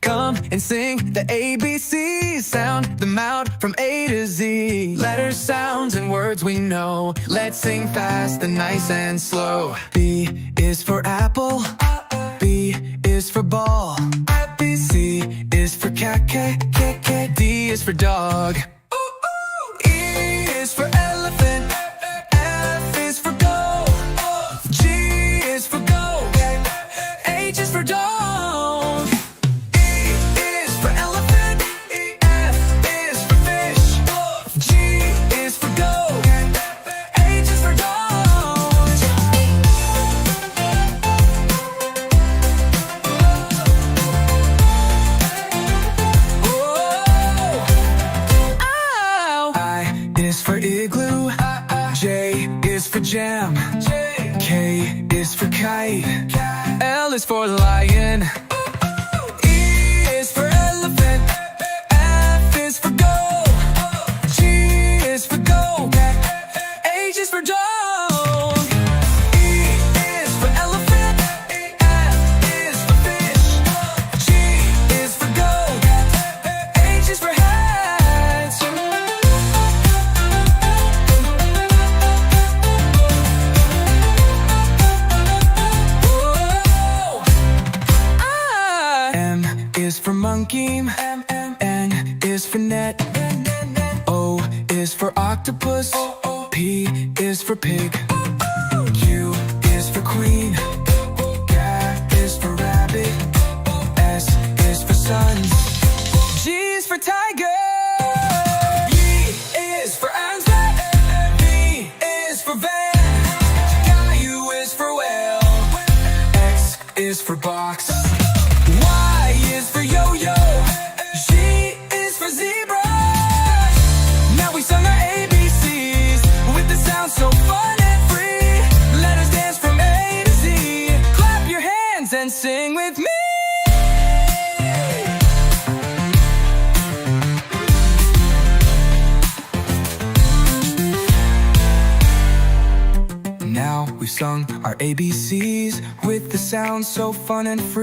Come and sing the ABC sound them out from A to Z. Letters, sounds, and words we know. Let's sing fast and nice and slow. B is for apple. B is for ball. C is for cat. D is for dog. E is for elephant. F is for goat. G is for goat. H is for dog. E is for elephant. F is for fish. G is for goat. H is for dog. I is for igloo. J is for jam. K is for kite. L is for lion. E is for elephant. F is for goat. G is for goat. H is for dog. E is for elephant. F is for fish. G is for goat. H is for hat. Is for monkey. N is for net. O is for octopus. P is for pig. Q is for queen. Cat is for rabbit. S is for sons. G is for tiger. E is for answer. V is for van. U is for whale. X is for box. Y is for yo-yo. Z is for zebra. Now we sung our ABCs with the sound so fun and free. Let us dance from A to Z. Clap your hands and sing with me. Now we've sung our ABCs with the sound so fun and free.